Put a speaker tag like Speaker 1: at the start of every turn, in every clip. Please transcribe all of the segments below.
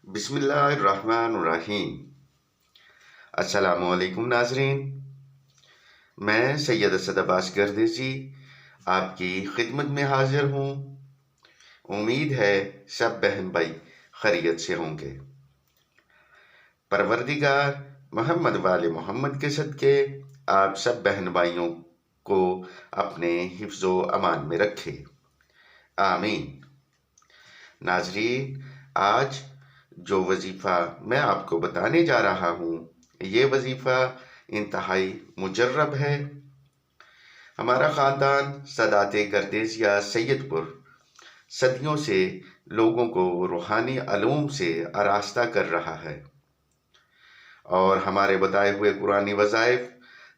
Speaker 1: बिस्मिल्लाहिर्रहमानिर्रहीम। अस्सलामुअलैकुम नाजरीन, मैं सैयद असद अब्बास गर्देसी आपकी खिदमत में हाजिर हूँ। उम्मीद है सब बहन भाई खैरियत से होंगे। परवरदिगार मोहम्मद वाले मोहम्मद के सदके आप सब बहन भाइयों को अपने हिफ्ज़ो अमान में रखे, आमीन। नाजरीन, आज जो वजीफ़ा मैं आपको बताने जा रहा हूँ, ये वजीफ़ा इंतहाई मुजर्रब है। हमारा ख़ानदान सदाते गर्देसिया सैयदपुर सदियों से लोगों को रूहानी अलूम से आरास्ता कर रहा है और हमारे बताए हुए कुरानी वज़ाइफ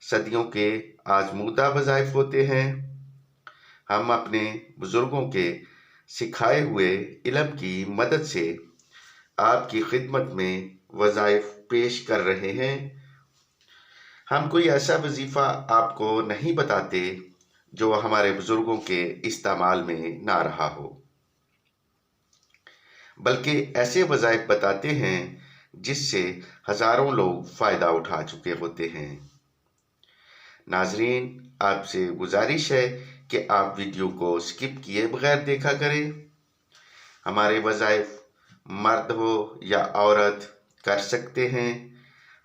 Speaker 1: सदियों के आजमूदा वज़ाइफ होते हैं। हम अपने बुज़ुर्गों के सिखाए हुए इल्म की मदद से आपकी खिदमत में वज़ाइफ पेश कर रहे हैं। हम कोई ऐसा वजीफ़ा आपको नहीं बताते जो हमारे बुजुर्गों के इस्तेमाल में ना रहा हो, बल्कि ऐसे वज़ाइफ बताते हैं जिससे हज़ारों लोग फ़ायदा उठा चुके होते हैं। नाजरीन, आपसे गुजारिश है कि आप वीडियो को स्किप किए बगैर देखा करें। हमारे वज़ाइफ मर्द हो या औरत कर सकते हैं।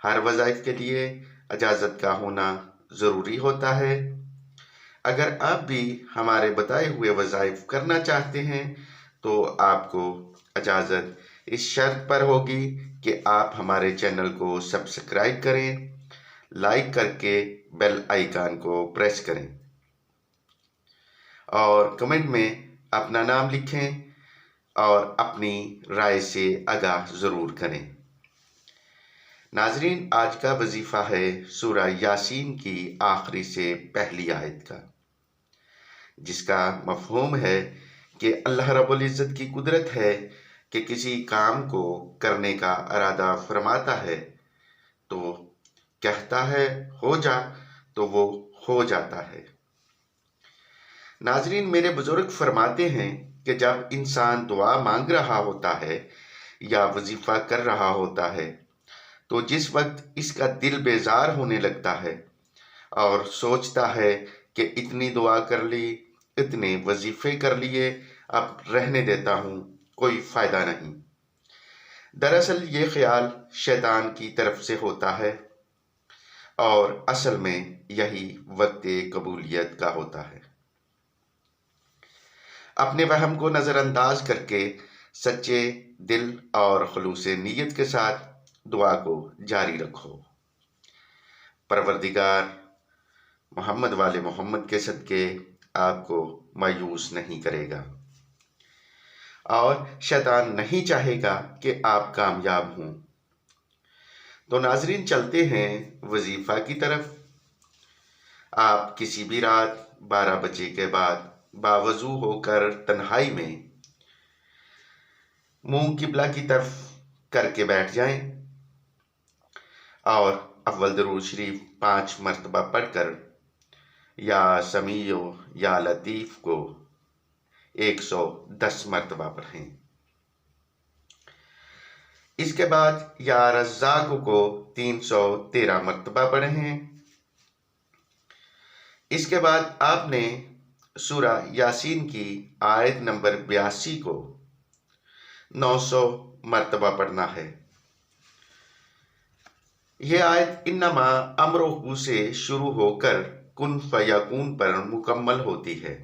Speaker 1: हर वज़ाइफ के लिए इजाज़त का होना ज़रूरी होता है। अगर आप भी हमारे बताए हुए वज़ाइफ करना चाहते हैं तो आपको इजाज़त इस शर्त पर होगी कि आप हमारे चैनल को सब्सक्राइब करें, लाइक करके बेल आइकन को प्रेस करें और कमेंट में अपना नाम लिखें और अपनी राय से आगाह ज़रूर करें। नाजरीन, आज का वजीफ़ा है सूरह यासीन की आखिरी से पहली आयत का, जिसका मफ़हूम है कि अल्लाह रब्बुल इज़्ज़त की कुदरत है कि किसी काम को करने का इरादा फरमाता है तो कहता है हो जा, तो वो हो जाता है। नाजरीन, मेरे बुजुर्ग फरमाते हैं कि जब इंसान दुआ मांग रहा होता है या वजीफ़ा कर रहा होता है तो जिस वक्त इसका दिल बेजार होने लगता है और सोचता है कि इतनी दुआ कर ली, इतने वजीफ़े कर लिए, अब रहने देता हूँ, कोई फ़ायदा नहीं। दरअसल ये ख्याल शैतान की तरफ से होता है और असल में यही वक्त कबूलियत का होता है। अपने वहम को नज़रअंदाज करके सच्चे दिल और खुलूस नीयत के साथ दुआ को जारी रखो। परवरदिगार मोहम्मद वाले मोहम्मद के सदके आपको मायूस नहीं करेगा और शैतान नहीं चाहेगा कि आप कामयाब हों। तो नाजरीन, चलते हैं वजीफ़ा की तरफ। आप किसी भी रात 12 बजे के बाद बावजू होकर तन्हाई में मुंह किबला की तरफ करके बैठ जाएं और अव्वल दरूद शरीफ 5 मरतबा पढ़कर या समीओ या लतीफ़ को 110 मरतबा पढ़ें। इसके बाद या रज़्ज़ाक़ को 313 मरतबा पढ़ें। इसके बाद आपने सूरह यासीन की आयत नंबर 82 को 900 मरतबा पढ़ना है। यह आयत इन्नमा अमरुहु से शुरू होकर कुन फयकून पर मुकम्मल होती है।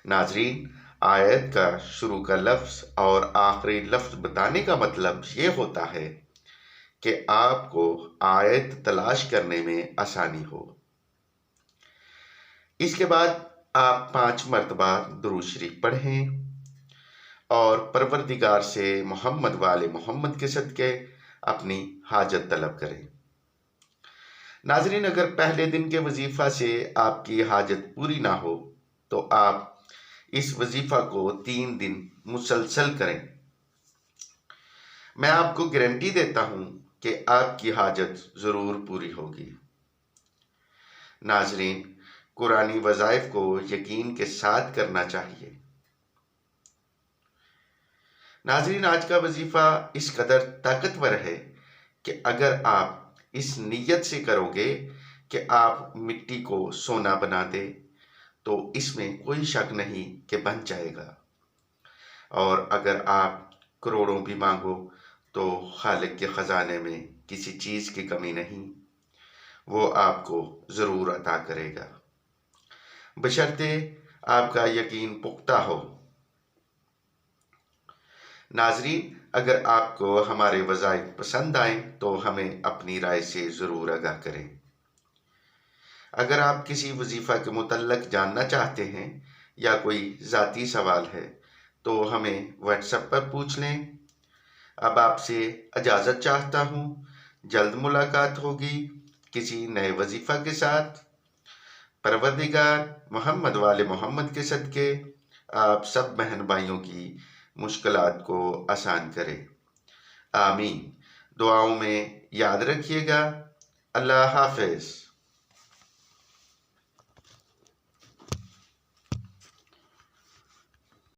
Speaker 1: नाजरीन, आयत का शुरू का लफ्ज़ और आखिरी लफ्ज़ बताने का मतलब ये होता है कि आपको आयत तलाश करने में आसानी हो। इसके बाद आप 5 मरतबा दुरूद शरीफ पढ़ें और परवरदिगार से मोहम्मद वाले मोहम्मद के सदके अपनी हाजत तलब करें। नाजरीन, अगर पहले दिन के वजीफ़ा से आपकी हाजत पूरी ना हो तो आप इस वजीफ़ा को 3 दिन मुसलसल करें। मैं आपको गारंटी देता हूँ कि आपकी हाजत ज़रूर पूरी होगी। नाजरीन, कुरानी वज़ाइफ को यकीन के साथ करना चाहिए। ناظرین، آج کا وظیفہ اس قدر طاقتور ہے کہ اگر آپ اس نیت سے کرو گے کہ آپ مٹی کو سونا بنا دے تو اس میں کوئی شک نہیں کہ بن جائے گا، اور اگر آپ کروڑوں بھی مانگو تو خالق کے خزانے میں کسی چیز کی کمی نہیں، وہ آپ کو ضرور عطا کرے گا، بشرطے آپ کا یقین پختہ ہو۔ ناظرین، اگر آپ کو ہمارے وظائف پسند آئیں تو ہمیں اپنی رائے سے ضرور آگاہ کریں۔ اگر آپ کسی وظیفہ کے متعلق جاننا چاہتے ہیں یا کوئی ذاتی سوال ہے تو ہمیں واٹس ایپ پر پوچھ لیں۔ اب آپ سے اجازت چاہتا ہوں، جلد ملاقات ہوگی کسی نئے وظیفہ کے ساتھ۔ پروردگار محمد وال محمد کے صدقے آپ سب بہن بھائیوں کی مشکلات کو آسان کرے، آمین۔ دعاؤں میں یاد رکھیے گا۔ اللہ حافظ۔